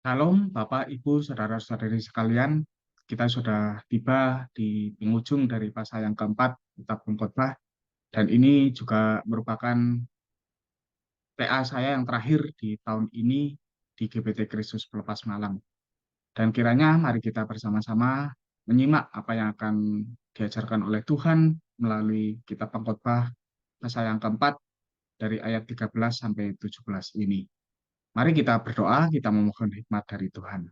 Shalom, Bapak, Ibu, saudara-saudari sekalian. Kita sudah tiba di penghujung dari pasal yang keempat, kitab Pengkhotbah, dan ini juga merupakan PA saya yang terakhir di tahun ini di GBT Kristus Pelepas Malam. Dan kiranya mari kita bersama-sama menyimak apa yang akan diajarkan oleh Tuhan melalui kitab Pengkhotbah pasal yang keempat dari ayat 13 sampai 17 ini. Mari kita berdoa, kita memohon hikmat dari Tuhan.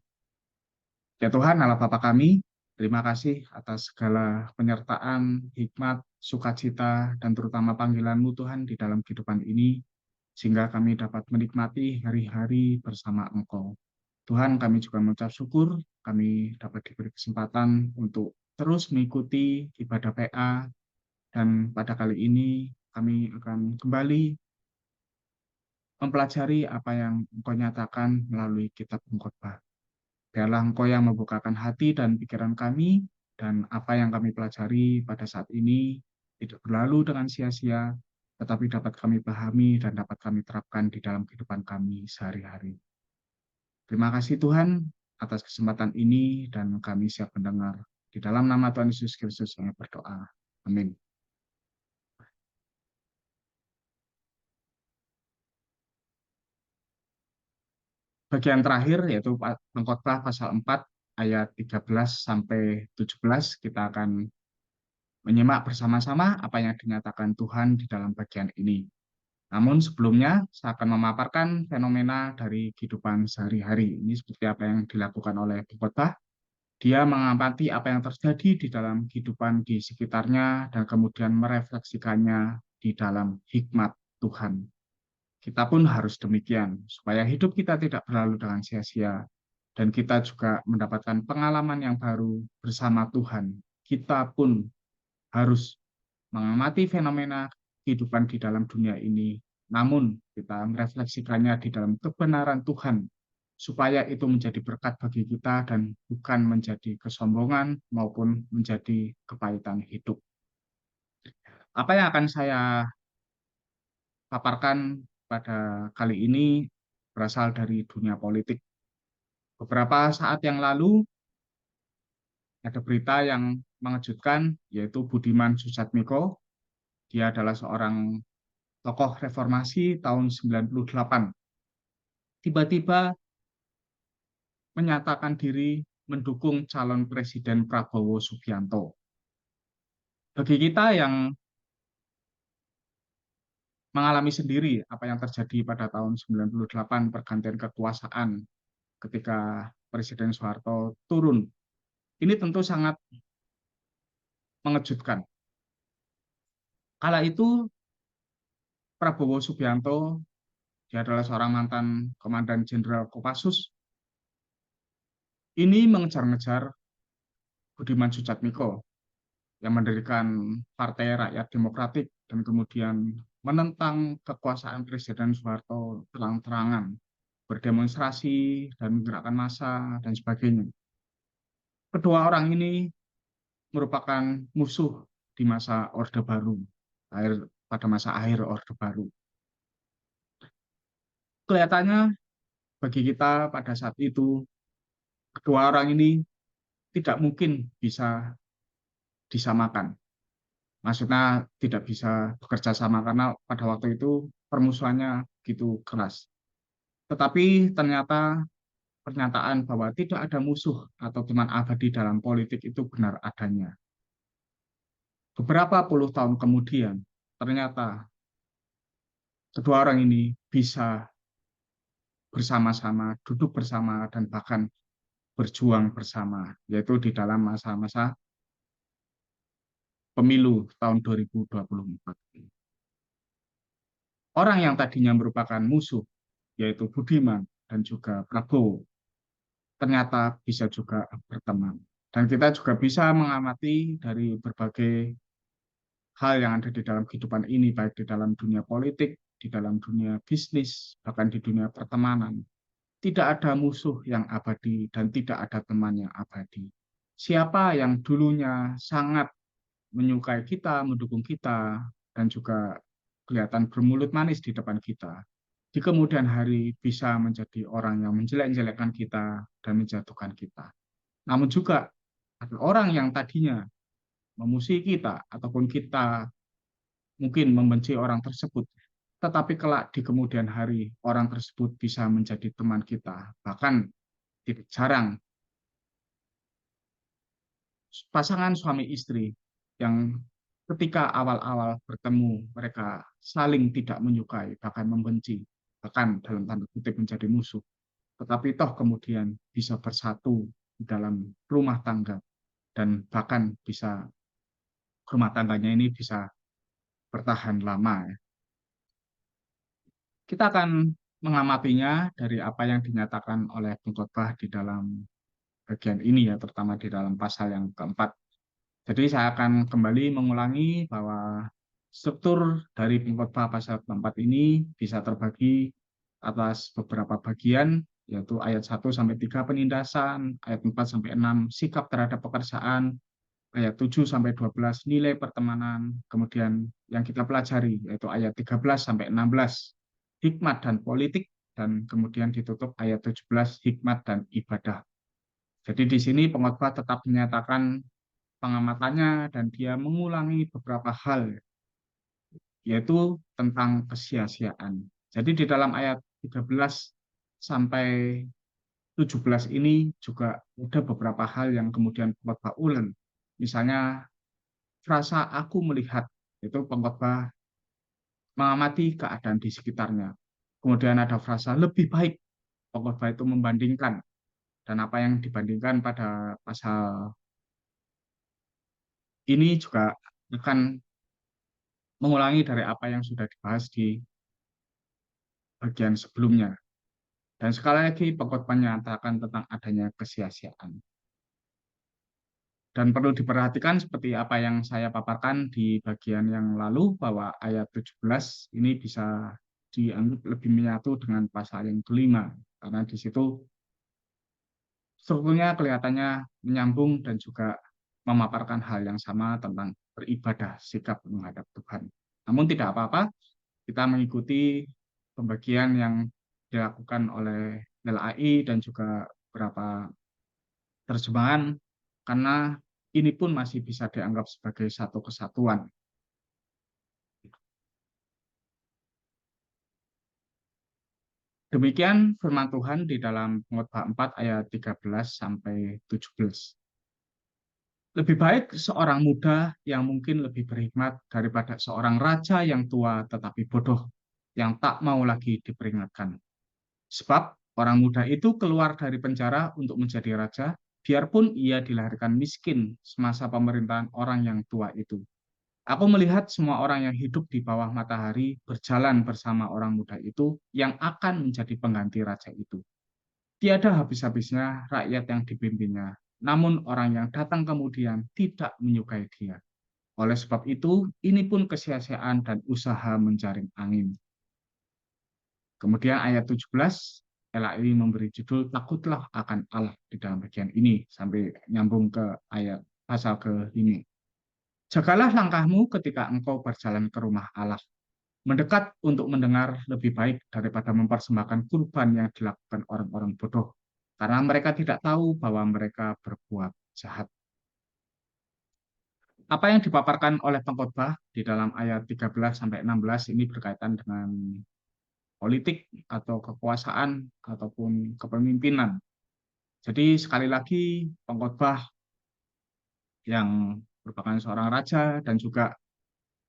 Ya Tuhan, Allah Bapa kami, terima kasih atas segala penyertaan, hikmat, sukacita, dan terutama panggilan-Mu Tuhan di dalam kehidupan ini, sehingga kami dapat menikmati hari-hari bersama Engkau. Tuhan, kami juga mengucap syukur, kami dapat diberi kesempatan untuk terus mengikuti ibadah PA, dan pada kali ini kami akan kembali mempelajari apa yang Engkau nyatakan melalui kitab Pengkhotbah. Biarlah Engkau yang membukakan hati dan pikiran kami, dan apa yang kami pelajari pada saat ini tidak berlalu dengan sia-sia, tetapi dapat kami pahami dan dapat kami terapkan di dalam kehidupan kami sehari-hari. Terima kasih Tuhan atas kesempatan ini, dan kami siap mendengar. Di dalam nama Tuhan Yesus Kristus kami berdoa. Amin. Bagian terakhir yaitu Pengkhotbah pasal 4 ayat 13 sampai 17, kita akan menyimak bersama-sama apa yang dinyatakan Tuhan di dalam bagian ini. Namun sebelumnya, saya akan memaparkan fenomena dari kehidupan sehari-hari. Ini seperti apa yang dilakukan oleh pengkhotbah. Dia mengamati apa yang terjadi di dalam kehidupan di sekitarnya dan kemudian merefleksikannya di dalam hikmat Tuhan. Kita pun harus demikian, supaya hidup kita tidak berlalu dengan sia-sia, dan kita juga mendapatkan pengalaman yang baru bersama Tuhan. Kita pun harus mengamati fenomena kehidupan di dalam dunia ini, namun kita merefleksikannya di dalam kebenaran Tuhan, supaya itu menjadi berkat bagi kita dan bukan menjadi kesombongan maupun menjadi kepahitan hidup. Apa yang akan saya paparkan pada kali ini berasal dari dunia politik. Beberapa saat yang lalu ada berita yang mengejutkan, yaitu Budiman Sujatmiko. Dia adalah seorang tokoh reformasi tahun 98. Tiba-tiba menyatakan diri mendukung calon Presiden Prabowo Subianto. Bagi kita yang mengalami sendiri apa yang terjadi pada tahun 98 pergantian kekuasaan ketika Presiden Soeharto turun, ini tentu sangat mengejutkan. Kala itu Prabowo Subianto, dia adalah seorang mantan Komandan Jenderal Kopassus, ini mengejar-ngejar Budiman Sujatmiko yang mendirikan Partai Rakyat Demokratik dan kemudian menentang kekuasaan Presiden Soeharto terang-terangan, berdemonstrasi dan menggerakkan massa dan sebagainya. Kedua orang ini merupakan musuh di masa Orde Baru, pada masa akhir Orde Baru. Kelihatannya bagi kita pada saat itu, kedua orang ini tidak mungkin bisa disamakan. Maksudnya tidak bisa bekerja sama karena pada waktu itu permusuhannya gitu keras. Tetapi ternyata pernyataan bahwa tidak ada musuh atau teman abadi dalam politik itu benar adanya. Beberapa puluh tahun kemudian, ternyata kedua orang ini bisa bersama-sama, duduk bersama, dan bahkan berjuang bersama, yaitu di dalam masa-masa pemilu tahun 2024. Orang yang tadinya merupakan musuh, yaitu Budiman dan juga Prabowo, ternyata bisa juga berteman. Dan kita juga bisa mengamati dari berbagai hal yang ada di dalam kehidupan ini, baik di dalam dunia politik, di dalam dunia bisnis, bahkan di dunia pertemanan. Tidak ada musuh yang abadi dan tidak ada teman yang abadi. Siapa yang dulunya sangat menyukai kita, mendukung kita, dan juga kelihatan bermulut manis di depan kita, di kemudian hari bisa menjadi orang yang menjelek-jelekkan kita dan menjatuhkan kita. Namun juga ada orang yang tadinya memusuhi kita ataupun kita mungkin membenci orang tersebut, tetapi kelak di kemudian hari orang tersebut bisa menjadi teman kita. Bahkan tidak jarang pasangan suami istri yang ketika awal-awal bertemu mereka saling tidak menyukai, bahkan membenci, bahkan dalam tanda kutip menjadi musuh. Tetapi toh kemudian bisa bersatu di dalam rumah tangga dan bahkan bisa rumah tangganya ini bisa bertahan lama. Kita akan mengamatinya dari apa yang dinyatakan oleh pengkhotbah di dalam bagian ini ya, terutama di dalam pasal yang keempat. Jadi saya akan kembali mengulangi bahwa struktur dari pengkhotbah pasal keempat ini bisa terbagi atas beberapa bagian, yaitu ayat 1 sampai 3 penindasan, ayat 4 sampai 6 sikap terhadap pekerjaan, ayat 7 sampai 12 nilai pertemanan, kemudian yang kita pelajari yaitu ayat 13 sampai 16 hikmat dan politik, dan kemudian ditutup ayat 17 hikmat dan ibadah. Jadi di sini pengkhotbah tetap menyatakan pengamatannya dan dia mengulangi beberapa hal yaitu tentang kesia-siaan. Jadi di dalam ayat 13 sampai 17 ini juga ada beberapa hal yang kemudian pengkhotbah ulang. Misalnya frasa aku melihat, itu pengkhotbah mengamati keadaan di sekitarnya. Kemudian ada frasa lebih baik, pengkhotbah itu membandingkan, dan apa yang dibandingkan pada pasal ini juga akan mengulangi dari apa yang sudah dibahas di bagian sebelumnya. Dan sekali lagi pengkhotbah menyatakan tentang adanya kesia-siaan. Dan perlu diperhatikan seperti apa yang saya paparkan di bagian yang lalu, bahwa ayat 17 ini bisa dianggap lebih menyatu dengan pasal yang kelima. Karena di situ strukturnya kelihatannya menyambung dan juga memaparkan hal yang sama tentang beribadah, sikap menghadap Tuhan. Namun tidak apa-apa, kita mengikuti pembagian yang dilakukan oleh LAI dan juga beberapa terjemahan, karena ini pun masih bisa dianggap sebagai satu kesatuan. Demikian firman Tuhan di dalam Pengkhotbah 4 ayat 13 sampai 17. Lebih baik seorang muda yang mungkin lebih berhikmat daripada seorang raja yang tua tetapi bodoh, yang tak mau lagi diperingatkan. Sebab orang muda itu keluar dari penjara untuk menjadi raja, biarpun ia dilahirkan miskin semasa pemerintahan orang yang tua itu. Aku melihat semua orang yang hidup di bawah matahari berjalan bersama orang muda itu yang akan menjadi pengganti raja itu. Tiada habis-habisnya rakyat yang dipimpinnya, namun orang yang datang kemudian tidak menyukai dia. Oleh sebab itu, ini pun kesia-siaan dan usaha menjaring angin. Kemudian ayat 17, LAI memberi judul Takutlah akan Allah di dalam bagian ini, sampai nyambung ke ayat pasal ke-5. Jagalah langkahmu ketika engkau berjalan ke rumah Allah. Mendekat untuk mendengar lebih baik daripada mempersembahkan kurban yang dilakukan orang-orang bodoh, karena mereka tidak tahu bahwa mereka berbuat jahat. Apa yang dipaparkan oleh pengkhotbah di dalam ayat 13 sampai 16 ini berkaitan dengan politik atau kekuasaan ataupun kepemimpinan. Jadi sekali lagi pengkhotbah yang merupakan seorang raja dan juga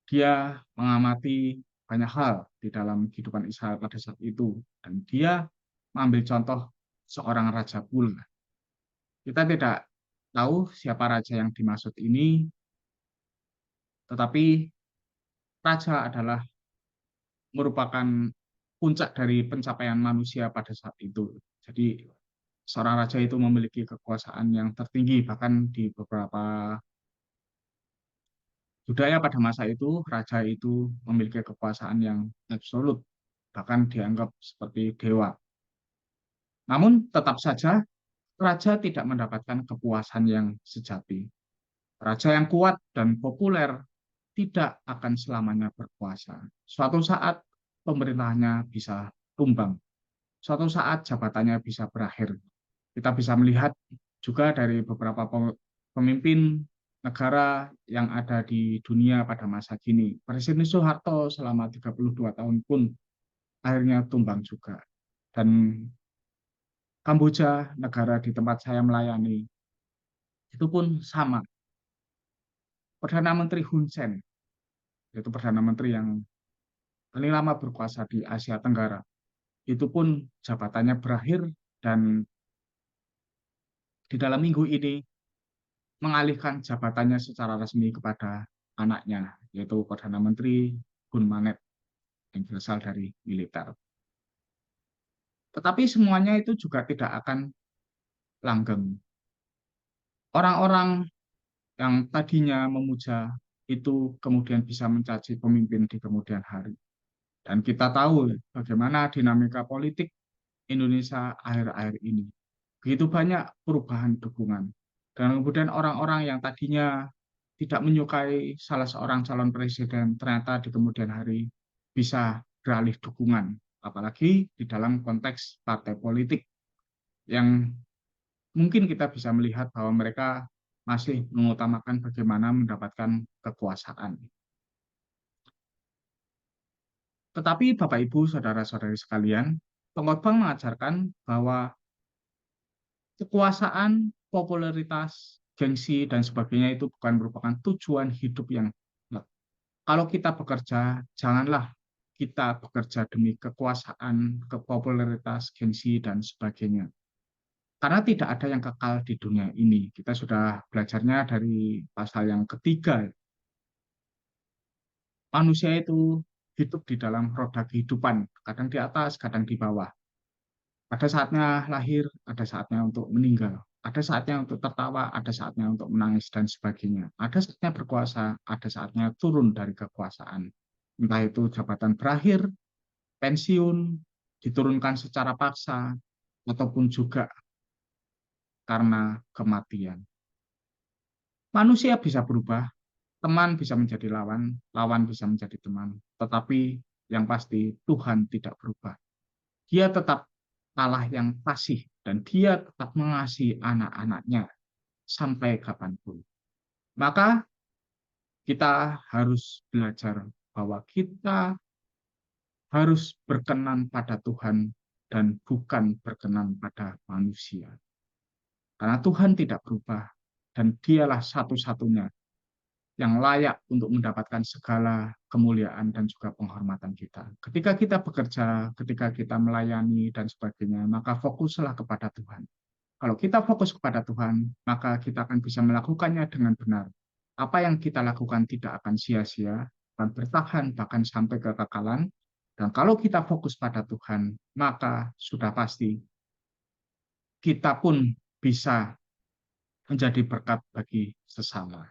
dia mengamati banyak hal di dalam kehidupan Israel pada saat itu, dan dia mengambil contoh seorang raja pula. Kita tidak tahu siapa raja yang dimaksud ini, tetapi raja adalah merupakan puncak dari pencapaian manusia pada saat itu. Jadi seorang raja itu memiliki kekuasaan yang tertinggi, bahkan di beberapa budaya pada masa itu, raja itu memiliki kekuasaan yang absolut, bahkan dianggap seperti dewa. Namun tetap saja raja tidak mendapatkan kepuasan yang sejati. Raja yang kuat dan populer tidak akan selamanya berkuasa. Suatu saat pemerintahnya bisa tumbang. Suatu saat jabatannya bisa berakhir. Kita bisa melihat juga dari beberapa pemimpin negara yang ada di dunia pada masa kini. Presiden Soeharto selama 32 tahun pun akhirnya tumbang juga. Dan Kamboja, negara di tempat saya melayani, itu pun sama. Perdana Menteri Hun Sen, yaitu Perdana Menteri yang paling lama berkuasa di Asia Tenggara, itu pun jabatannya berakhir dan di dalam minggu ini mengalihkan jabatannya secara resmi kepada anaknya, yaitu Perdana Menteri Hun Manet yang berasal dari militer. Tetapi semuanya itu juga tidak akan langgeng. Orang-orang yang tadinya memuja itu kemudian bisa mencaci pemimpin di kemudian hari. Dan kita tahu bagaimana dinamika politik Indonesia akhir-akhir ini. Begitu banyak perubahan dukungan. Dan kemudian orang-orang yang tadinya tidak menyukai salah seorang calon presiden, ternyata di kemudian hari bisa beralih dukungan. Apalagi di dalam konteks partai politik yang mungkin kita bisa melihat bahwa mereka masih mengutamakan bagaimana mendapatkan kekuasaan. Tetapi Bapak Ibu, saudara-saudari sekalian, pengkhotbah mengajarkan bahwa kekuasaan, popularitas, gengsi, dan sebagainya itu bukan merupakan tujuan hidup yang kalau kita bekerja, janganlah kita bekerja demi kekuasaan, kepopularitas, gengsi, dan sebagainya. Karena tidak ada yang kekal di dunia ini. Kita sudah belajarnya dari pasal yang ketiga. Manusia itu hidup di dalam roda kehidupan, kadang di atas, kadang di bawah. Ada saatnya lahir, ada saatnya untuk meninggal. Ada saatnya untuk tertawa, ada saatnya untuk menangis, dan sebagainya. Ada saatnya berkuasa, ada saatnya turun dari kekuasaan. Entah itu jabatan berakhir, pensiun, diturunkan secara paksa, ataupun juga karena kematian. Manusia bisa berubah, teman bisa menjadi lawan, lawan bisa menjadi teman. Tetapi yang pasti Tuhan tidak berubah. Dia tetap Allah yang kasih dan dia tetap mengasihi anak-anaknya sampai kapanpun. Maka kita harus belajar bahwa kita harus berkenan pada Tuhan dan bukan berkenan pada manusia. Karena Tuhan tidak berubah dan dialah satu-satunya yang layak untuk mendapatkan segala kemuliaan dan juga penghormatan kita. Ketika kita bekerja, ketika kita melayani dan sebagainya, maka fokuslah kepada Tuhan. Kalau kita fokus kepada Tuhan, maka kita akan bisa melakukannya dengan benar. Apa yang kita lakukan tidak akan sia-sia, akan bertahan bahkan sampai kekekalan. Dan kalau kita fokus pada Tuhan, maka sudah pasti kita pun bisa menjadi berkat bagi sesama.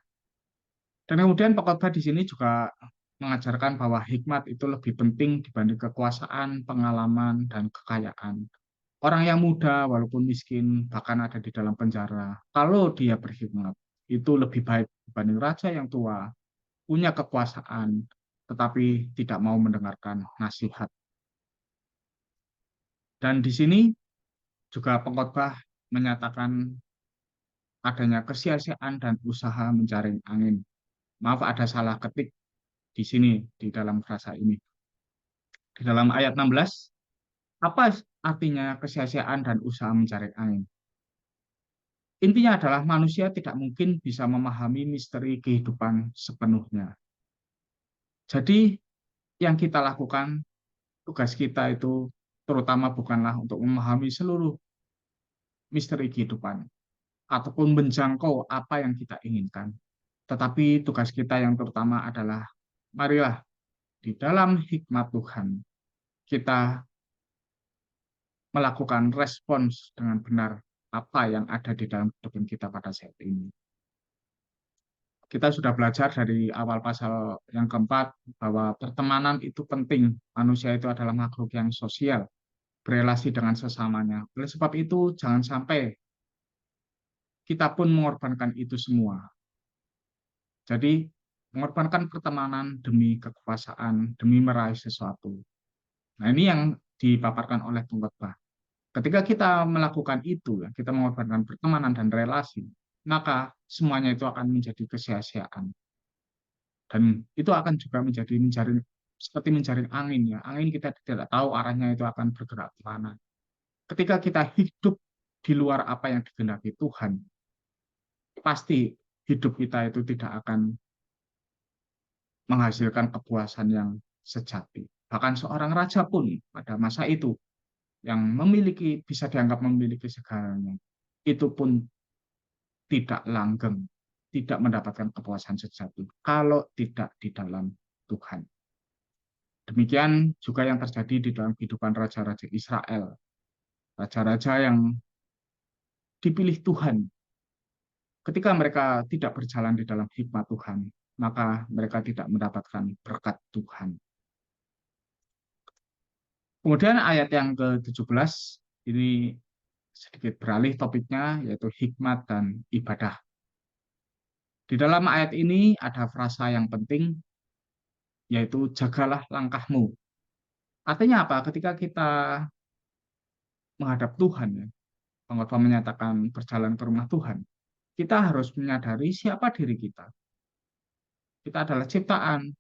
Dan kemudian pengkhotbah di sini juga mengajarkan bahwa hikmat itu lebih penting dibanding kekuasaan, pengalaman, dan kekayaan. Orang yang muda, walaupun miskin, bahkan ada di dalam penjara, kalau dia berhikmat, itu lebih baik dibanding raja yang tua, punya kekuasaan, tetapi tidak mau mendengarkan nasihat. Dan di sini juga pengkhotbah menyatakan adanya kesia-siaan dan usaha mencari angin. Maaf, ada salah ketik di sini, di dalam frasa ini. Di dalam ayat 16, apa artinya kesia-siaan dan usaha mencari angin? Intinya adalah manusia tidak mungkin bisa memahami misteri kehidupan sepenuhnya. Jadi yang kita lakukan, tugas kita itu terutama bukanlah untuk memahami seluruh misteri kehidupan ataupun menjangkau apa yang kita inginkan. Tetapi tugas kita yang terutama adalah marilah di dalam hikmat Tuhan kita melakukan respons dengan benar apa yang ada di dalam kehidupan kita pada saat ini. Kita sudah belajar dari awal pasal yang keempat bahwa pertemanan itu penting. Manusia itu adalah makhluk yang sosial, berelasi dengan sesamanya. Oleh sebab itu, jangan sampai kita pun mengorbankan itu semua. Jadi, mengorbankan pertemanan demi kekuasaan, demi meraih sesuatu. Nah, ini yang dipaparkan oleh pengkhotbah. Ketika kita melakukan itu, ya, kita mengorbankan pertemanan dan relasi, maka semuanya itu akan menjadi kesia-siaan. Dan itu akan juga menjadi menjaring, seperti menjaring angin, ya. Angin kita tidak tahu arahnya itu akan bergerak kemana. Ketika kita hidup di luar apa yang dikehendaki Tuhan, pasti hidup kita itu tidak akan menghasilkan kepuasan yang sejati. Bahkan seorang raja pun pada masa itu yang memiliki, bisa dianggap memiliki segalanya, itu pun tidak langgeng, tidak mendapatkan kepuasan sejati kalau tidak di dalam Tuhan. Demikian juga yang terjadi di dalam kehidupan raja-raja Israel, raja-raja yang dipilih Tuhan. Ketika mereka tidak berjalan di dalam hikmat Tuhan, maka mereka tidak mendapatkan berkat Tuhan. Kemudian ayat yang ke-17 ini sedikit beralih topiknya, yaitu hikmat dan ibadah. Di dalam ayat ini ada frasa yang penting, yaitu jagalah langkahmu. Artinya apa? Ketika kita menghadap Tuhan, ya, pengkhotbah menyatakan berjalan ke rumah Tuhan, kita harus menyadari siapa diri kita. Kita adalah ciptaan,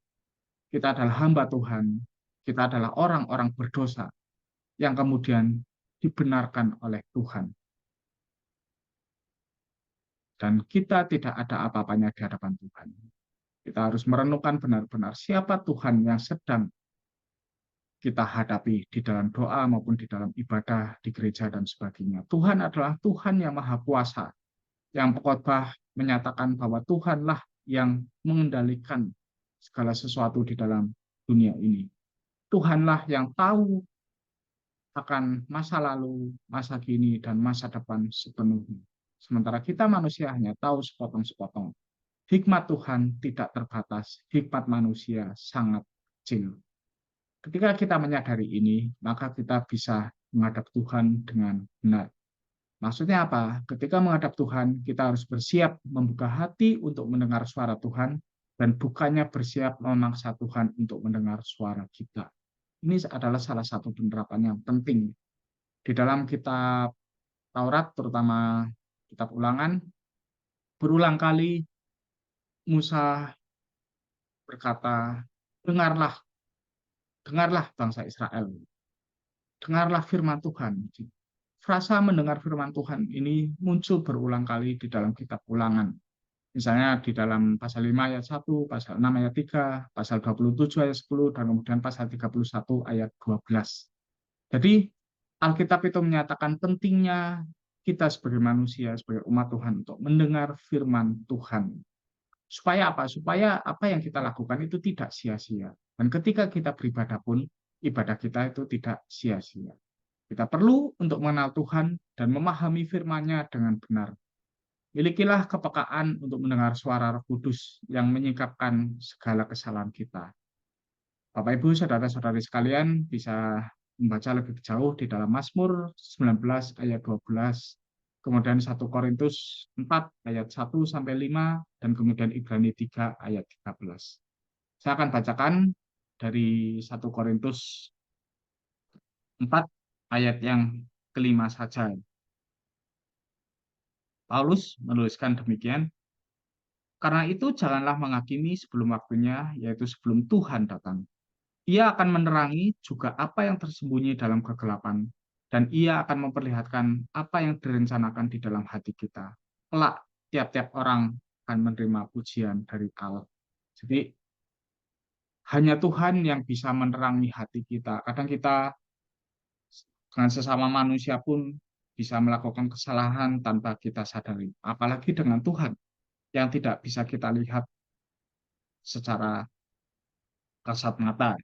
kita adalah hamba Tuhan, kita adalah orang-orang berdosa yang kemudian dibenarkan oleh Tuhan. Dan kita tidak ada apa-apanya di hadapan Tuhan. Kita harus merenungkan benar-benar siapa Tuhan yang sedang kita hadapi di dalam doa maupun di dalam ibadah di gereja dan sebagainya. Tuhan adalah Tuhan yang Maha Kuasa, yang pengkhotbah menyatakan bahwa Tuhanlah yang mengendalikan segala sesuatu di dalam dunia ini. Tuhanlah yang tahu akan masa lalu, masa kini, dan masa depan sepenuhnya. Sementara kita manusia hanya tahu sepotong-sepotong. Hikmat Tuhan tidak terbatas, hikmat manusia sangat kecil. Ketika kita menyadari ini, maka kita bisa menghadap Tuhan dengan benar. Maksudnya apa? Ketika menghadap Tuhan, kita harus bersiap membuka hati untuk mendengar suara Tuhan, dan bukannya bersiap memaksa Tuhan untuk mendengar suara kita. Ini adalah salah satu penerapan yang penting. Di dalam kitab Taurat, terutama kitab Ulangan, berulang kali Musa berkata, dengarlah, dengarlah bangsa Israel, dengarlah firman Tuhan. Frasa mendengar firman Tuhan ini muncul berulang kali di dalam kitab Ulangan. Misalnya di dalam pasal 5 ayat 1, pasal 6 ayat 3, pasal 27 ayat 10, dan kemudian pasal 31 ayat 12. Jadi Alkitab itu menyatakan pentingnya kita sebagai manusia, sebagai umat Tuhan untuk mendengar firman Tuhan. Supaya apa? Supaya apa yang kita lakukan itu tidak sia-sia. Dan ketika kita beribadah pun, ibadah kita itu tidak sia-sia. Kita perlu untuk mengenal Tuhan dan memahami firman-Nya dengan benar. Milikilah kepekaan untuk mendengar suara Roh Kudus yang menyingkapkan segala kesalahan kita. Bapak Ibu, saudara-saudari sekalian, bisa membaca lebih jauh di dalam Mazmur 19 ayat 12, kemudian 1 Korintus 4 ayat 1 sampai 5, dan kemudian Ibrani 3 ayat 13. Saya akan bacakan dari 1 Korintus 4 ayat yang kelima saja. Paulus menuliskan demikian, karena itu janganlah menghakimi sebelum waktunya, yaitu sebelum Tuhan datang. Ia akan menerangi juga apa yang tersembunyi dalam kegelapan, dan ia akan memperlihatkan apa yang direncanakan di dalam hati kita. Kelak, tiap-tiap orang akan menerima pujian dari Allah. Jadi, hanya Tuhan yang bisa menerangi hati kita. Kadang kita dengan sesama manusia pun bisa melakukan kesalahan tanpa kita sadari. Apalagi dengan Tuhan yang tidak bisa kita lihat secara kasat mata.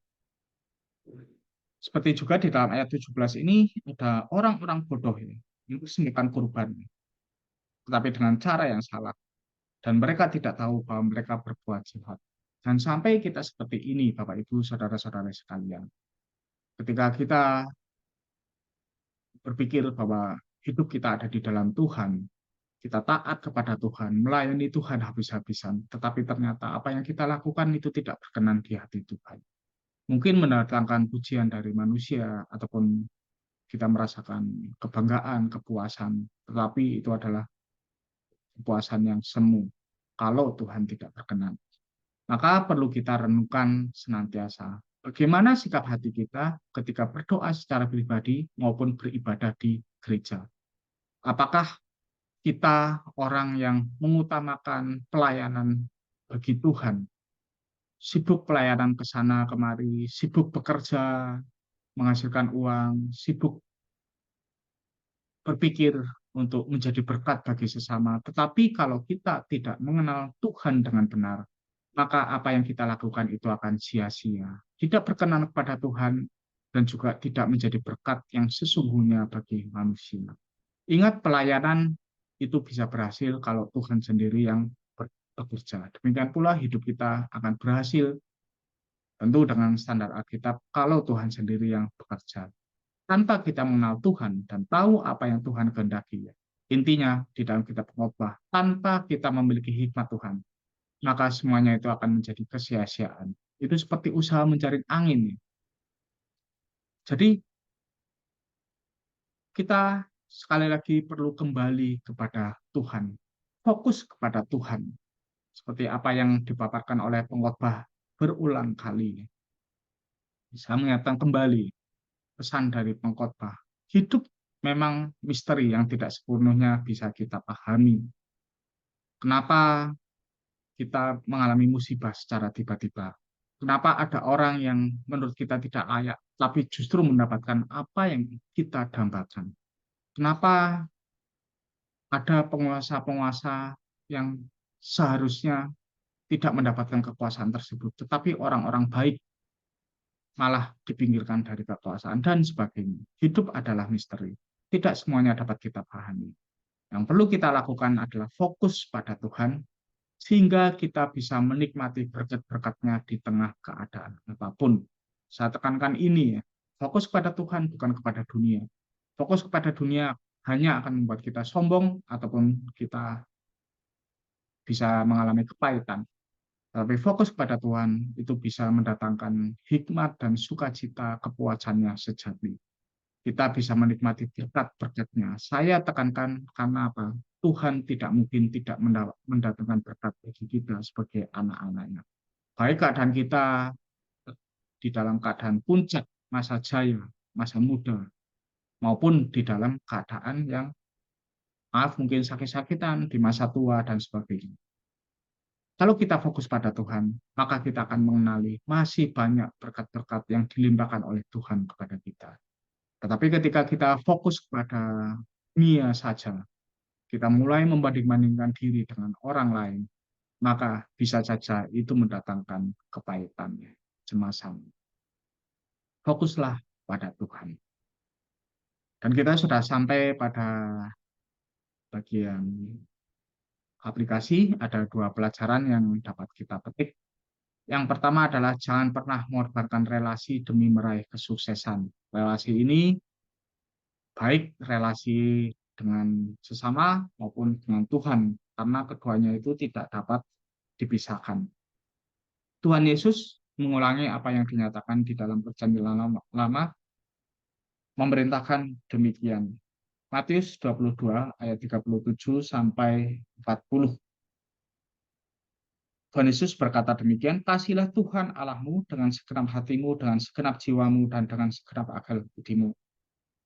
Seperti juga di dalam ayat 17 ini ada orang-orang bodoh ini yang persembahkan kurban, tetapi dengan cara yang salah. Dan mereka tidak tahu bahwa mereka berbuat jahat. Dan sampai kita seperti ini, Bapak Ibu, saudara-saudara sekalian. Ketika kita berpikir bahwa hidup kita ada di dalam Tuhan, kita taat kepada Tuhan, melayani Tuhan habis-habisan, tetapi ternyata apa yang kita lakukan itu tidak berkenan di hati Tuhan. mungkin mendatangkan pujian dari manusia ataupun kita merasakan kebanggaan, kepuasan, tetapi itu adalah kepuasan yang semu kalau Tuhan tidak berkenan. Maka perlu kita renungkan senantiasa bagaimana sikap hati kita ketika berdoa secara pribadi maupun beribadah di gereja. Apakah kita orang yang mengutamakan pelayanan bagi Tuhan, sibuk pelayanan ke sana kemari, sibuk bekerja, menghasilkan uang, sibuk berpikir untuk menjadi berkat bagi sesama. Tetapi kalau kita tidak mengenal Tuhan dengan benar, maka apa yang kita lakukan itu akan sia-sia. Tidak berkenan kepada Tuhan dan juga tidak menjadi berkat yang sesungguhnya bagi manusia. Ingat, pelayanan itu bisa berhasil kalau Tuhan sendiri yang bekerja. Demikian pula hidup kita akan berhasil tentu dengan standar Alkitab kalau Tuhan sendiri yang bekerja. Tanpa kita mengenal Tuhan dan tahu apa yang Tuhan kehendaki. Intinya di dalam kitab Pengkhotbah, tanpa kita memiliki hikmat Tuhan, maka semuanya itu akan menjadi kesia-siaan. Itu seperti usaha mencari angin. Jadi kita sekali lagi perlu kembali kepada Tuhan, fokus kepada Tuhan, seperti apa yang dipaparkan oleh pengkhotbah berulang kali. Bisa mengingatkan kembali pesan dari pengkhotbah. Hidup memang misteri yang tidak sepenuhnya bisa kita pahami. Kenapa kita mengalami musibah secara tiba-tiba? Kenapa ada orang yang menurut kita tidak layak, tapi justru mendapatkan apa yang kita dambakan? Kenapa ada penguasa-penguasa yang seharusnya tidak mendapatkan kekuasaan tersebut, tetapi orang-orang baik malah dipinggirkan dari kekuasaan dan sebagainya. Hidup adalah misteri. Tidak semuanya dapat kita pahami. Yang perlu kita lakukan adalah fokus pada Tuhan, sehingga kita bisa menikmati berkat-berkatnya di tengah keadaan apapun. Saya tekankan ini ya, fokus kepada Tuhan bukan kepada dunia. Fokus kepada dunia hanya akan membuat kita sombong ataupun kita bisa mengalami kepahitan. Tapi fokus pada Tuhan itu bisa mendatangkan hikmat dan sukacita kepuasannya sejati. Kita bisa menikmati berkat-berkatnya. Saya tekankan karena apa? Tuhan tidak mungkin tidak mendatangkan berkat bagi kita sebagai anak-anaknya. Baik keadaan kita di dalam keadaan puncak masa jaya, masa muda, maupun di dalam keadaan yang maaf mungkin sakit-sakitan di masa tua dan sebagainya. Kalau kita fokus pada Tuhan, maka kita akan mengenali masih banyak berkat-berkat yang dilimpahkan oleh Tuhan kepada kita. Tetapi ketika kita fokus kepada dunia saja, kita mulai membanding-bandingkan diri dengan orang lain, maka bisa saja itu mendatangkan kepahitan, kecemasan. Fokuslah pada Tuhan. Dan kita sudah sampai pada bagian aplikasi, ada 2 pelajaran yang dapat kita petik. Yang pertama adalah jangan pernah mengorbankan relasi demi meraih kesuksesan. Relasi ini baik relasi dengan sesama maupun dengan Tuhan, karena keduanya itu tidak dapat dipisahkan. Tuhan Yesus mengulangi apa yang dinyatakan di dalam Perjanjian Lama, memerintahkan demikian. Matius 22 ayat 37 sampai 40. Tuhan Yesus berkata demikian, kasihlah Tuhan Allahmu dengan segenap hatimu, dengan segenap jiwamu, dan dengan segenap akal budimu.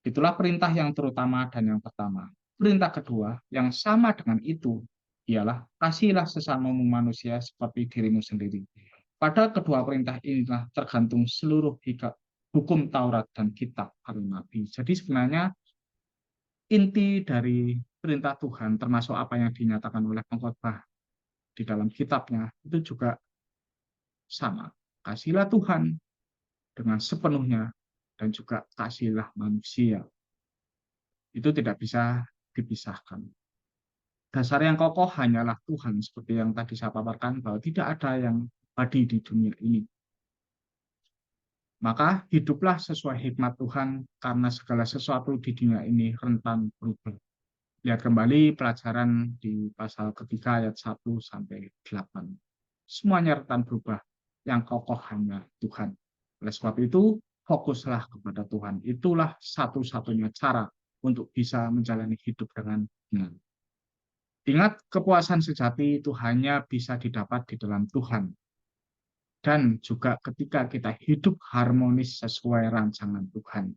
Itulah perintah yang terutama dan yang pertama. Perintah kedua yang sama dengan itu ialah kasihlah sesamamu manusia seperti dirimu sendiri. Pada kedua perintah inilah tergantung seluruh hukum Taurat dan kitab para nabi. Jadi sebenarnya inti dari perintah Tuhan termasuk apa yang dinyatakan oleh pengkhotbah di dalam kitabnya itu juga sama. Kasihlah Tuhan dengan sepenuhnya dan juga kasihlah manusia. Itu tidak bisa dipisahkan. Dasar yang kokoh hanyalah Tuhan, seperti yang tadi saya paparkan, bahwa tidak ada yang abadi di dunia ini. Maka hiduplah sesuai hikmat Tuhan, karena segala sesuatu di dunia ini rentan berubah. Lihat kembali pelajaran di pasal ketiga ayat 1 sampai 8. Semuanya rentan berubah, yang kokoh hanya Tuhan. Oleh sebab itu, fokuslah kepada Tuhan. Itulah satu-satunya cara untuk bisa menjalani hidup dengan benar. Ingat, kepuasan sejati itu hanya bisa didapat di dalam Tuhan. Dan juga ketika kita hidup harmonis sesuai rancangan Tuhan.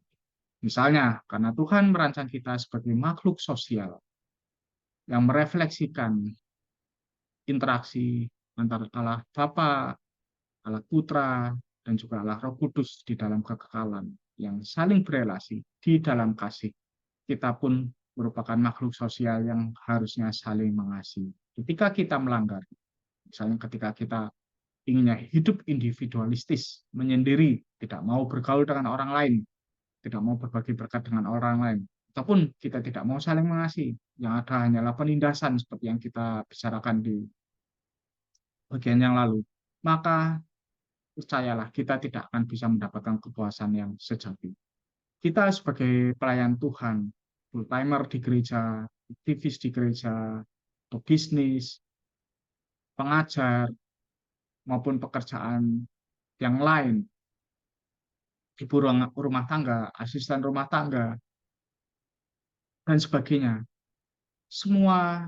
Misalnya, karena Tuhan merancang kita sebagai makhluk sosial yang merefleksikan interaksi antara Allah Bapa, Allah Putra, dan juga Allah Roh Kudus di dalam kekekalan yang saling berelasi di dalam kasih. Kita pun merupakan makhluk sosial yang harusnya saling mengasihi. Ketika kita melanggar, misalnya ketika kita inginnya hidup individualistis, menyendiri, tidak mau bergaul dengan orang lain, tidak mau berbagi berkat dengan orang lain, ataupun kita tidak mau saling mengasihi, yang ada hanyalah penindasan seperti yang kita bicarakan di bagian yang lalu, maka percayalah kita tidak akan bisa mendapatkan kepuasan yang sejati. Kita sebagai pelayan Tuhan, full timer di gereja, aktivis di gereja, bisnis, pengajar, maupun pekerjaan yang lain, ibu rumah tangga, asisten rumah tangga, dan sebagainya. Semua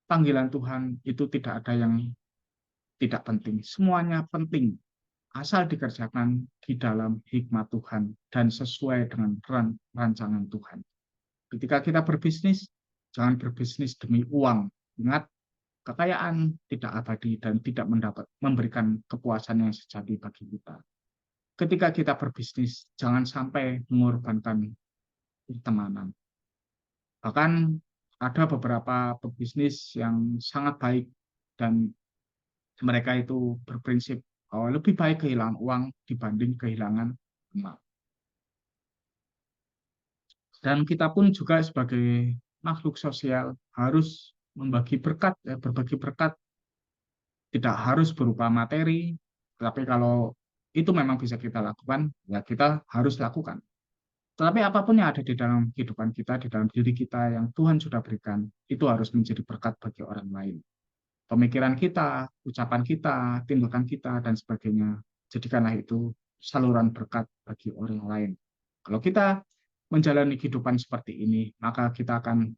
panggilan Tuhan itu tidak ada yang tidak penting. Semuanya penting, asal dikerjakan di dalam hikmat Tuhan dan sesuai dengan rancangan Tuhan. Ketika kita berbisnis, jangan berbisnis demi uang. Ingat, kekayaan tidak abadi dan tidak memberikan kepuasan yang sejati bagi kita. Ketika kita berbisnis, jangan sampai mengorbankan pertemanan. Bahkan ada beberapa pebisnis yang sangat baik dan mereka itu berprinsip bahwa lebih baik kehilangan uang dibanding kehilangan teman. Dan kita pun juga sebagai makhluk sosial harus berbagi berkat tidak harus berupa materi, tapi kalau itu memang bisa kita lakukan, ya kita harus lakukan. Tetapi apapun yang ada di dalam kehidupan kita, di dalam diri kita yang Tuhan sudah berikan, itu harus menjadi berkat bagi orang lain. Pemikiran kita, ucapan kita, tindakan kita, dan sebagainya. Jadikanlah itu saluran berkat bagi orang lain. Kalau kita menjalani kehidupan seperti ini, maka kita akan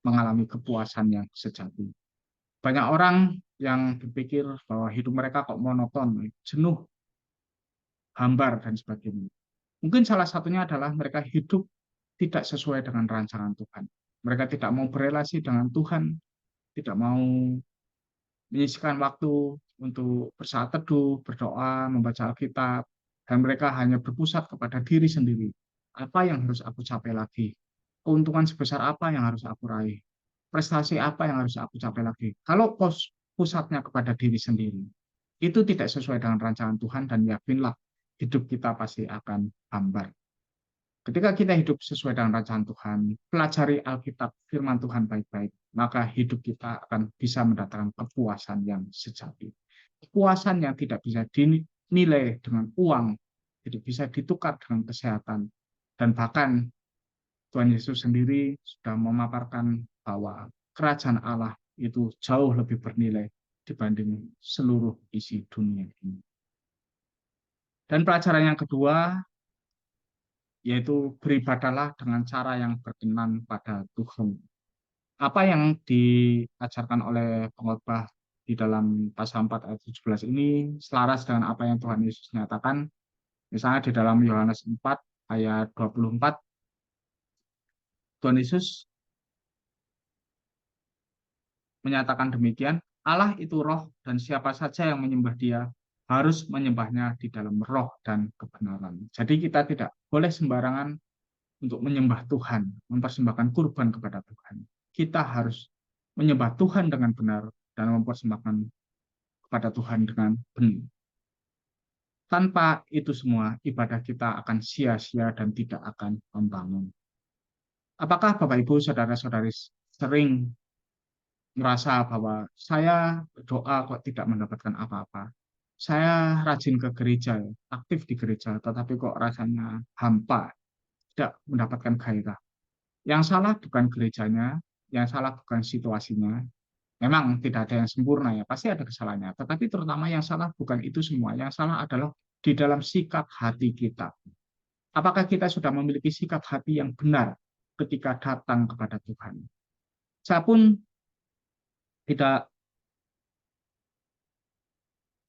mengalami kepuasan yang sejati. Banyak orang yang berpikir bahwa hidup mereka kok monoton, jenuh, hambar, dan sebagainya. Mungkin salah satunya adalah mereka hidup tidak sesuai dengan rancangan Tuhan. Mereka tidak mau berelasi dengan Tuhan, tidak mau menyisihkan waktu untuk bersaat teduh, berdoa, membaca Alkitab, dan mereka hanya berpusat kepada diri sendiri. Apa yang harus aku capai lagi? Keuntungan sebesar apa yang harus aku raih? Prestasi apa yang harus aku capai lagi? Kalau pusatnya kepada diri sendiri, itu tidak sesuai dengan rancangan Tuhan dan yakinlah hidup kita pasti akan hambar. Ketika kita hidup sesuai dengan rancangan Tuhan, pelajari Alkitab, firman Tuhan baik-baik, maka hidup kita akan bisa mendatangkan kepuasan yang sejati. Kepuasan yang tidak bisa dinilai dengan uang, tidak bisa ditukar dengan kesehatan, dan bahkan Tuhan Yesus sendiri sudah memaparkan bahwa kerajaan Allah itu jauh lebih bernilai dibanding seluruh isi dunia ini. Dan pelajaran yang kedua, yaitu beribadahlah dengan cara yang berkenan pada Tuhan. Apa yang diajarkan oleh pengkhotbah di dalam pasal 4 ayat 17 ini selaras dengan apa yang Tuhan Yesus nyatakan. Misalnya di dalam Yohanes 4 ayat 24, Tuhan Yesus menyatakan demikian, Allah itu roh dan siapa saja yang menyembah dia harus menyembahnya di dalam roh dan kebenaran. Jadi kita tidak boleh sembarangan untuk menyembah Tuhan, mempersembahkan kurban kepada Tuhan. Kita harus menyembah Tuhan dengan benar dan mempersembahkan kepada Tuhan dengan benar. Tanpa itu semua, ibadah kita akan sia-sia dan tidak akan membangun. Apakah Bapak Ibu, saudara-saudari sering merasa bahwa saya berdoa kok tidak mendapatkan apa-apa? Saya rajin ke gereja, aktif di gereja, tetapi kok rasanya hampa, tidak mendapatkan gairah. Yang salah bukan gerejanya, yang salah bukan situasinya. Memang tidak ada yang sempurna ya, pasti ada kesalahannya. Tetapi terutama yang salah bukan itu semua. Yang salah adalah di dalam sikap hati kita. Apakah kita sudah memiliki sikap hati yang benar ketika datang kepada Tuhan? Saya pun tidak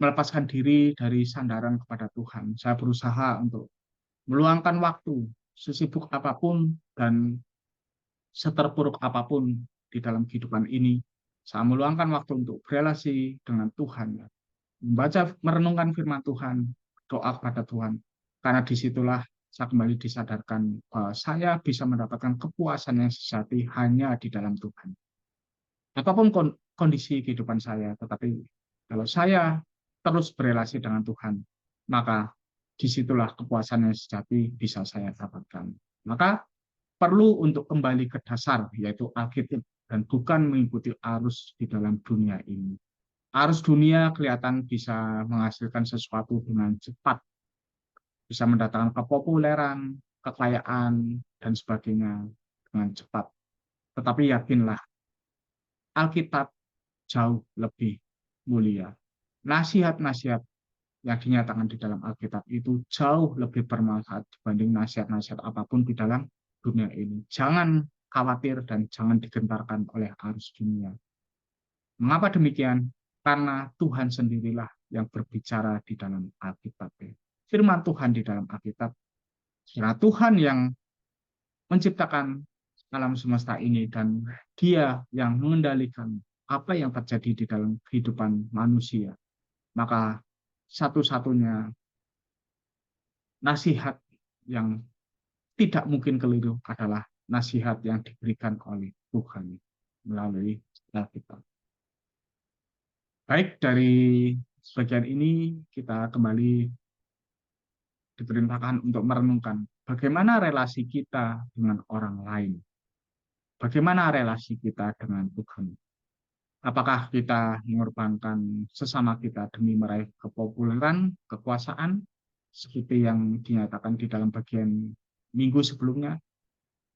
melepaskan diri dari sandaran kepada Tuhan. Saya berusaha untuk meluangkan waktu sesibuk apapun dan seterpuruk apapun di dalam kehidupan ini. Saya meluangkan waktu untuk berelasi dengan Tuhan, membaca, merenungkan firman Tuhan, doa kepada Tuhan. Karena disitulah saya kembali disadarkan bahwa saya bisa mendapatkan kepuasan yang sejati hanya di dalam Tuhan. Apapun kondisi kehidupan saya, tetapi kalau saya terus berelasi dengan Tuhan, maka disitulah kepuasan yang sejati bisa saya dapatkan. Maka perlu untuk kembali ke dasar, yaitu Alkitab, dan bukan mengikuti arus di dalam dunia ini. Arus dunia kelihatan bisa menghasilkan sesuatu dengan cepat, bisa mendatangkan kepopuleran, kekayaan, dan sebagainya dengan cepat. Tetapi yakinlah, Alkitab jauh lebih mulia. Nasihat-nasihat yang dinyatakan di dalam Alkitab itu jauh lebih bermanfaat dibanding nasihat-nasihat apapun di dalam dunia ini. Jangan khawatir dan jangan digentarkan oleh arus dunia. Mengapa demikian? Karena Tuhan sendirilah yang berbicara di dalam Alkitab. Firman Tuhan di dalam Alkitab. Karena Tuhan yang menciptakan alam semesta ini dan Dia yang mengendalikan apa yang terjadi di dalam kehidupan manusia. Maka satu-satunya nasihat yang tidak mungkin keliru adalah nasihat yang diberikan oleh Tuhan melalui Alkitab. Baik, dari sebagian ini kita kembali diperintahkan untuk merenungkan bagaimana relasi kita dengan orang lain. Bagaimana relasi kita dengan Tuhan. Apakah kita mengorbankan sesama kita demi meraih kepopuleran, kekuasaan, seperti yang dinyatakan di dalam bagian minggu sebelumnya,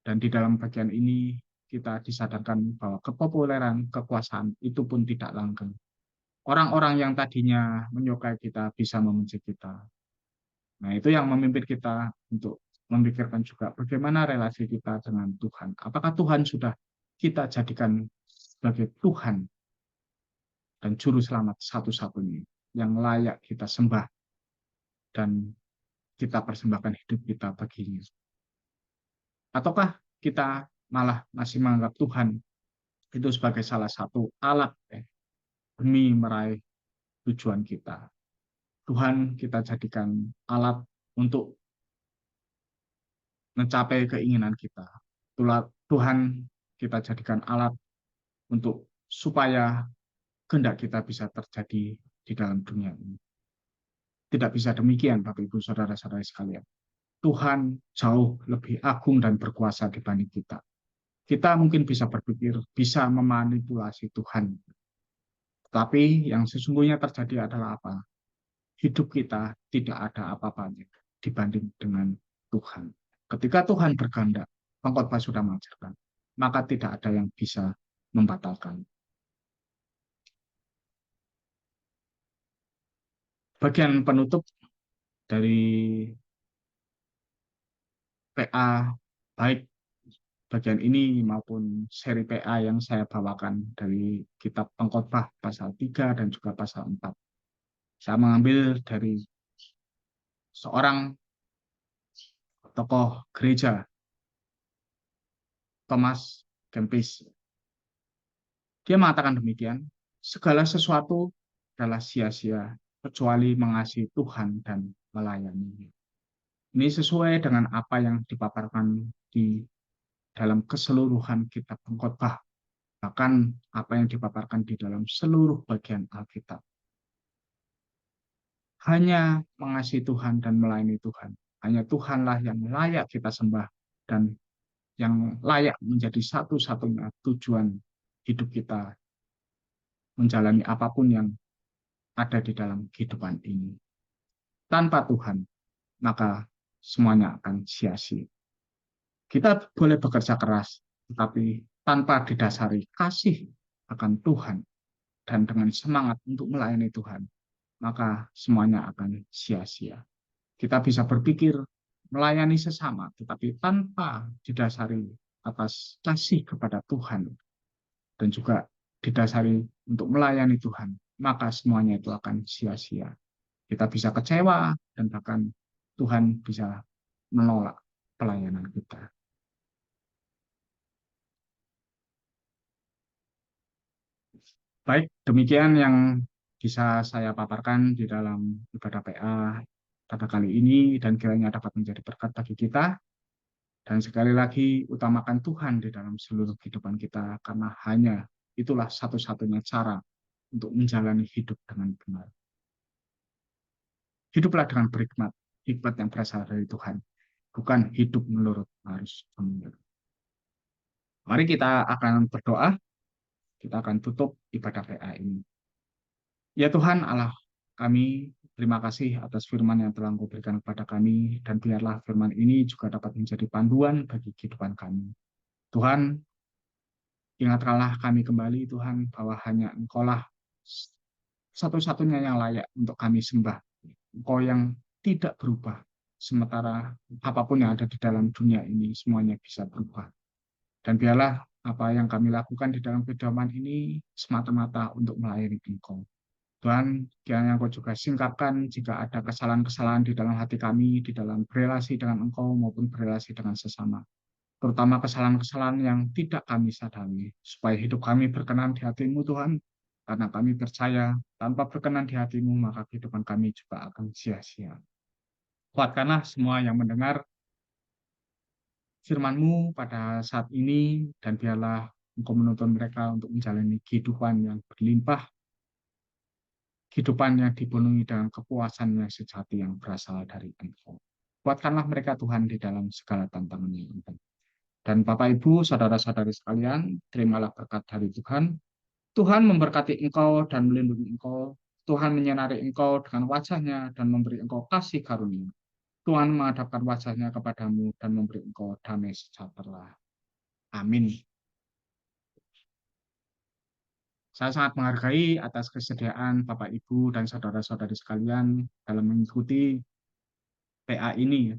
dan di dalam bagian ini kita disadarkan bahwa kepopuleran, kekuasaan itu pun tidak langgeng. Orang-orang yang tadinya menyukai kita bisa membenci kita. Nah, itu yang memimpin kita untuk memikirkan juga bagaimana relasi kita dengan Tuhan. Apakah Tuhan sudah kita jadikan sebagai Tuhan dan Juru Selamat satu-satunya yang layak kita sembah dan kita persembahkan hidup kita baginya. Ataukah kita malah masih menganggap Tuhan itu sebagai salah satu alat demi meraih tujuan kita. Tuhan kita jadikan alat untuk mencapai keinginan kita. Tuhan kita jadikan alat untuk supaya kehendak kita bisa terjadi di dalam dunia ini. Tidak bisa demikian, Bapak Ibu Saudara-saudara sekalian. Tuhan jauh lebih agung dan berkuasa dibanding kita. Kita mungkin bisa berpikir, bisa memanipulasi Tuhan. Tapi yang sesungguhnya terjadi adalah apa? Hidup kita tidak ada apa-apanya dibanding dengan Tuhan. Ketika Tuhan berkehendak, pengkhotbah sudah mengajarkan, maka tidak ada yang bisa membatalkan. Bagian penutup dari PA, baik bagian ini maupun seri PA yang saya bawakan dari kitab Pengkhotbah pasal 3 dan juga pasal 4. Saya mengambil dari seorang tokoh gereja, Thomas Kempis. Dia mengatakan demikian, segala sesuatu adalah sia-sia kecuali mengasihi Tuhan dan melayani. Ini sesuai dengan apa yang dipaparkan di dalam keseluruhan kitab Pengkhotbah, bahkan apa yang dipaparkan di dalam seluruh bagian Alkitab. Hanya mengasihi Tuhan dan melayani Tuhan. Hanya Tuhanlah yang layak kita sembah dan yang layak menjadi satu-satunya tujuan hidup kita menjalani apapun yang ada di dalam kehidupan ini. Tanpa Tuhan, maka semuanya akan sia-sia. Kita boleh bekerja keras, tetapi tanpa didasari kasih akan Tuhan dan dengan semangat untuk melayani Tuhan, maka semuanya akan sia-sia. Kita bisa berpikir melayani sesama, tetapi tanpa didasari atas kasih kepada Tuhan dan juga didasari untuk melayani Tuhan, maka semuanya itu akan sia-sia. Kita bisa kecewa dan bahkan Tuhan bisa menolak pelayanan kita. Baik, demikian yang bisa saya paparkan di dalam ibadah PA pada kali ini dan kiranya dapat menjadi berkat bagi kita. Dan sekali lagi, utamakan Tuhan di dalam seluruh kehidupan kita, karena hanya itulah satu-satunya cara untuk menjalani hidup dengan benar. Hiduplah dengan berhikmat, hikmat yang berasal dari Tuhan, bukan hidup menurut arus dunia. Mari kita akan berdoa, kita akan tutup ibadah PA ini. Ya Tuhan Allah kami, terima kasih atas firman yang telah Engkau berikan kepada kami, dan biarlah firman ini juga dapat menjadi panduan bagi kehidupan kami. Tuhan, ingatkanlah kami kembali Tuhan, bahwa hanya Engkaulah satu-satunya yang layak untuk kami sembah. Engkau yang tidak berubah, sementara apapun yang ada di dalam dunia ini semuanya bisa berubah. Dan biarlah apa yang kami lakukan di dalam kehidupan ini semata-mata untuk melayani Engkau. Tuhan, kiranya Engkau juga singkapkan jika ada kesalahan-kesalahan di dalam hati kami, di dalam berelasi dengan Engkau maupun berelasi dengan sesama. Terutama kesalahan-kesalahan yang tidak kami sadari, supaya hidup kami berkenan di hati-Mu Tuhan, karena kami percaya tanpa berkenan di hati-Mu, maka kehidupan kami juga akan sia-sia. Kuatkanlah semua yang mendengar firman-Mu pada saat ini, dan biarlah Engkau menuntun mereka untuk menjalani kehidupan yang berlimpah, kehidupan yang dipenuhi dengan kepuasan yang sejati yang berasal dari Engkau. Kuatkanlah mereka Tuhan di dalam segala tantangan yang ada. Dan Bapak Ibu, saudara-saudari sekalian, terimalah berkat dari Tuhan. Tuhan memberkati engkau dan melindungi engkau. Tuhan menyinari engkau dengan wajahnya dan memberi engkau kasih karunia. Tuhan menghadapkan wajahnya kepadamu dan memberi engkau damai sejahtera. Amin. Saya sangat menghargai atas kesediaan Bapak Ibu dan saudara-saudari sekalian dalam mengikuti PA ini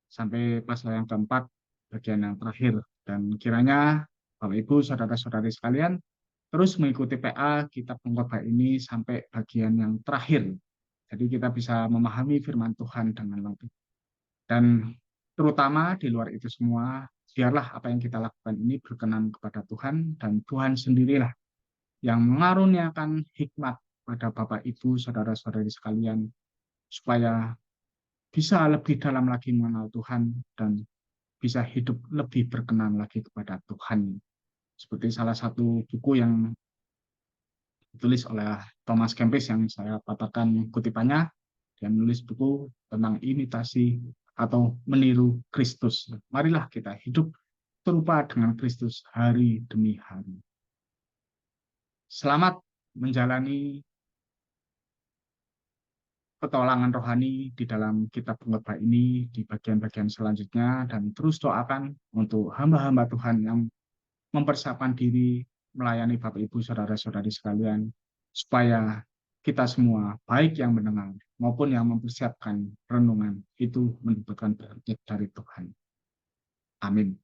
sampai pasal yang keempat, bagian yang terakhir. Dan kiranya Bapak Ibu, saudara-saudari sekalian, terus mengikuti PA kitab pengkhotbah ini sampai bagian yang terakhir. Jadi kita bisa memahami firman Tuhan dengan lebih. Dan terutama di luar itu semua, biarlah apa yang kita lakukan ini berkenan kepada Tuhan, dan Tuhan sendirilah yang mengaruniakan hikmat pada Bapak Ibu, saudara-saudari sekalian, supaya bisa lebih dalam lagi mengenal Tuhan dan bisa hidup lebih berkenan lagi kepada Tuhan. Seperti salah satu buku yang ditulis oleh Thomas Kempis yang saya katakan kutipannya, dia menulis buku tentang imitasi atau meniru Kristus. Marilah kita hidup serupa dengan Kristus hari demi hari. Selamat menjalani petualangan rohani di dalam kitab pengkhotbah ini di bagian-bagian selanjutnya, dan terus doakan untuk hamba-hamba Tuhan yang mempersiapkan diri melayani Bapak Ibu saudara-saudari sekalian, supaya kita semua, baik yang mendengar maupun yang mempersiapkan renungan, itu mendapatkan berkat dari Tuhan. Amin.